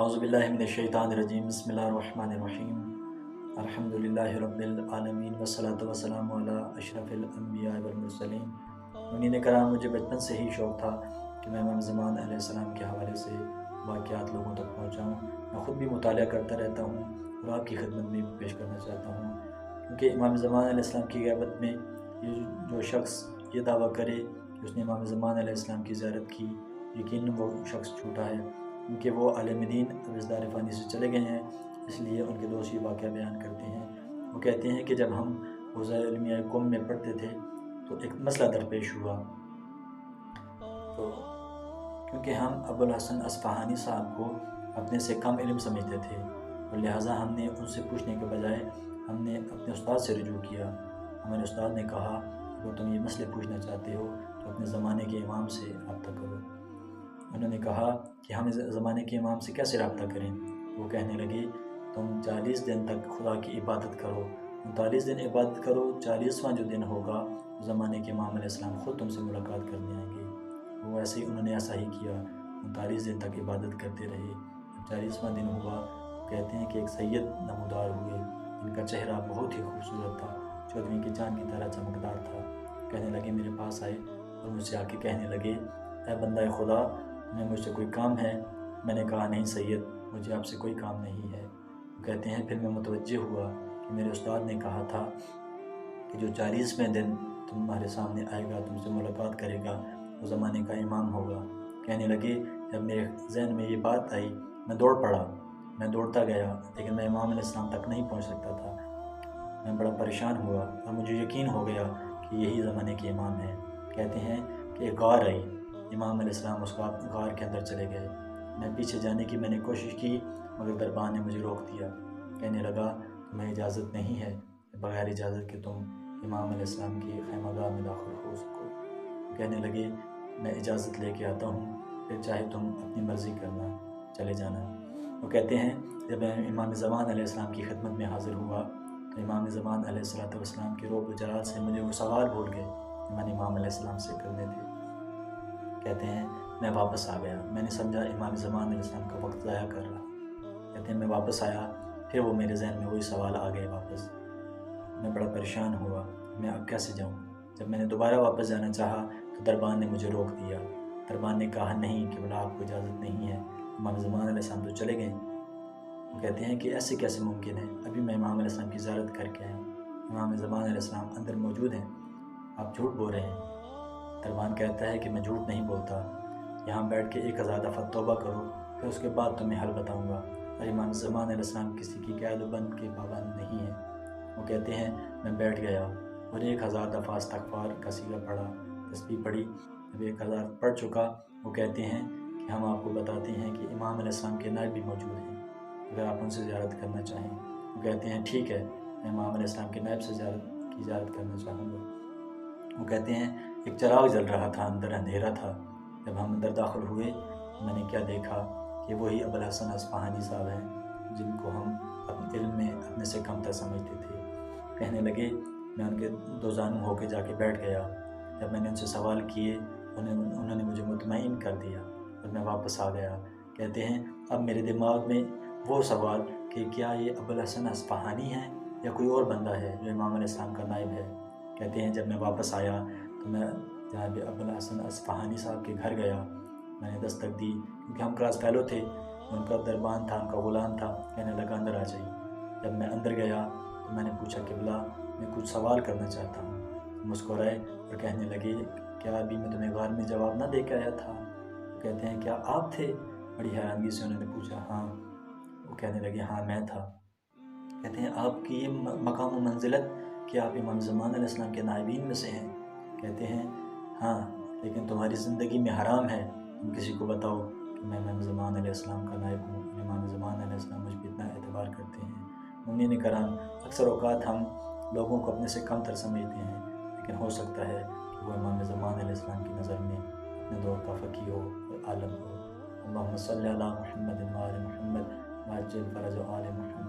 اعوذ باللہ من الشیطان الرجیم بسم اللہ الرحمن الرحیم الحمدللہ رب العالمین والصلاة والسلام علی اشرف الانبیاء والمرسلین۔ منین کرام، مجھے بچپن سے ہی شوق تھا کہ میں امام زمان علیہ السلام کے حوالے سے واقعات لوگوں تک پہنچاؤں۔ میں خود بھی مطالعہ کرتا رہتا ہوں اور آپ کی خدمت میں پیش کرنا چاہتا ہوں، کیونکہ امام زمان علیہ السلام کی غیبت میں جو شخص یہ دعویٰ کرے کہ اس نے امام زمان علیہ السلام کی زیارت کی، یقیناً وہ شخص جھوٹا ہے، کیونکہ وہ عالم دین ابزدار فانی سے چلے گئے ہیں۔ اس لیے ان کے دوست یہ واقعہ بیان کرتے ہیں۔ وہ کہتے ہیں کہ جب ہم حوزہ علمیہ قم میں پڑھتے تھے تو ایک مسئلہ درپیش ہوا، تو کیونکہ ہم ابوالحسن اصفہانی صاحب کو اپنے سے کم علم سمجھتے تھے، اور لہٰذا ہم نے ان سے پوچھنے کے بجائے ہم نے اپنے استاد سے رجوع کیا۔ ہمارے استاد نے کہا اگر تم یہ مسئلے پوچھنا چاہتے ہو تو اپنے زمانے کے امام سے رابطہ کرو۔ انہوں نے کہا کہ ہم اس زمانے کے امام سے کیسے رابطہ کریں؟ وہ کہنے لگے تم 40 دن تک خدا کی عبادت کرو، 39 دن عبادت کرو، 40واں جو دن ہوگا اس زمانے کے امام علیہ السلام خود تم سے ملاقات کرنے آئیں گے۔ وہ ایسے ہی انہوں نے ایسا ہی کیا، 39 دن تک عبادت کرتے رہے۔ جب 40واں دن ہوا، وہ کہتے ہیں کہ ایک سید نمودار ہوئے، ان کا چہرہ بہت ہی خوبصورت تھا، 14ویں کے چاند کی طرح چمکدار تھا۔ کہنے لگے میرے پاس آئے اور مجھ سے آ کے کہنے لگے اے بندہ خدا، تمہیں مجھ سے کوئی کام ہے؟ میں نے کہا نہیں سید، مجھے آپ سے کوئی کام نہیں ہے۔ وہ کہتے ہیں پھر میں متوجہ ہوا کہ میرے استاد نے کہا تھا کہ جو 40ویں دن تمہارے سامنے آئے گا، تم سے ملاقات کرے گا، وہ زمانے کا امام ہوگا۔ کہنے لگے جب میرے ذہن میں یہ بات آئی میں دوڑ پڑا، میں دوڑتا گیا، لیکن میں امام علیہ السلام تک نہیں پہنچ سکتا تھا۔ میں بڑا پریشان ہوا اور مجھے یقین ہو گیا کہ یہی زمانے کے امام ہیں۔ کہتے ہیں کہ ایک غار آئی، امام علیہ السلام اس غار کے اندر چلے گئے۔ میں پیچھے جانے کی میں نے کوشش کی مگر دربان نے مجھے روک دیا۔ کہنے لگا تمہیں اجازت نہیں ہے بغیر اجازت کہ تم امام علیہ السلام کی خیمہ گاہ میں داخل ہو سکو۔ کہنے لگے میں اجازت لے کے آتا ہوں، پھر چاہے تم اپنی مرضی کرنا، چلے جانا۔ وہ کہتے ہیں جب میں امام زمان علیہ السلام کی خدمت میں حاضر ہوا تو امام زمان علیہ السلام کے روب و جلال سے مجھے وہ سوال بھول گئے کہ میں نے امام علیہ السلام سے کرنے تھے۔ کہتے ہیں میں واپس آ گیا، میں نے سمجھا امام زمان علیہ السلام کا وقت ضائع کر رہا۔ کہتے ہیں میں واپس آیا، پھر وہ میرے ذہن میں وہی سوال آ گئے واپس۔ میں بڑا پریشان ہوا، میں اب کیسے جاؤں؟ جب میں نے دوبارہ واپس جانا چاہا تو دربان نے مجھے روک دیا۔ دربان نے کہا نہیں کہ بلا آپ کو اجازت نہیں ہے، امام زمان علیہ السلام تو چلے گئے۔ وہ کہتے ہیں کہ ایسے کیسے ممکن ہے؟ ابھی میں امام علیہ السلام کی زیارت کر کے آیا ہوں، امام زمان علیہ السلام اندر موجود ہیں، آپ جھوٹ بول رہے ہیں۔ دربان کہتا ہے کہ میں جھوٹ نہیں بولتا، یہاں بیٹھ کے 1000 دفعہ توبہ کرو، پھر اس کے بعد تمہیں حل بتاؤں گا۔ اور امام زمان علیہ السلام کسی کی قید و بند کے پابند نہیں ہے۔ وہ کہتے ہیں میں بیٹھ گیا اور 1000 دفعہ استغفار کا سیغہ پڑھا، تسبیح پڑھی۔ جب 1000 پڑھ چکا، وہ کہتے ہیں کہ ہم آپ کو بتاتے ہیں کہ امام علیہ السلام کے نائب بھی موجود ہیں، اگر آپ ان سے زیارت کرنا چاہیں۔ وہ کہتے ہیں ٹھیک ہے، میں امام علیہ السلام کے نائب سے زیارت کرنا چاہوں گا۔ وہ کہتے ہیں ایک چراغ جل رہا تھا، اندر اندھیرا تھا۔ جب ہم اندر داخل ہوئے میں نے کیا دیکھا کہ وہی ابوالحسن اصفہانی صاحب ہیں جن کو ہم اپنے علم میں اپنے سے کم تر سمجھتے تھے۔ کہنے لگے میں ان کے دو زانو ہو کے جا کے بیٹھ گیا۔ جب میں نے ان سے سوال کیے انہوں نے مجھے مطمئن کر دیا اور میں واپس آ گیا۔ کہتے ہیں اب میرے دماغ میں وہ سوال کہ کیا یہ ابوالحسن اصفہانی ہیں یا کوئی اور بندہ ہے جو امام علیہ السلام کا نائب ہے۔ کہتے ہیں جب میں واپس آیا تو میں جناب ابوالحسن اصفہانی صاحب کے گھر گیا، میں نے دستک دی کیونکہ ہم کلاس فیلو تھے، ان کا دربان تھا، ان کا غلام تھا۔ کہنے لگا اندر آ جائیے۔ جب میں اندر گیا تو میں نے پوچھا قبلہ میں کچھ سوال کرنا چاہتا ہوں۔ مسکرائے اور کہنے لگے کیا ابھی میں تمہیں غار میں جواب نہ دے کے آیا تھا؟ وہ کہتے ہیں کیا آپ تھے؟ بڑی حیرانگی سے انہوں نے پوچھا ہاں۔ وہ کہنے لگے ہاں میں تھا۔ کہتے ہیں آپ کی یہ مقام و منزلت کہ آپ امام زمان علیہ السلام کے نائبین میں سے ہیں؟ کہتے ہیں ہاں، لیکن تمہاری زندگی میں حرام ہے تم کسی کو بتاؤ کہ میں امام زمان علیہ السلام کا نائب ہوں۔ امام زمان علیہ السلام مجھ پہ اتنا اعتبار کرتے ہیں۔ مومنین کرام، اکثر اوقات ہم لوگوں کو اپنے سے کم تر سمجھتے ہیں، لیکن ہو سکتا ہے کہ وہ امام زمان علیہ السلام کی نظر میں اپنے دور کا فقیہ ہو اور عالم ہو۔ اللہم صلی علی محمد و آل محمد وعجل فرج آل محمد۔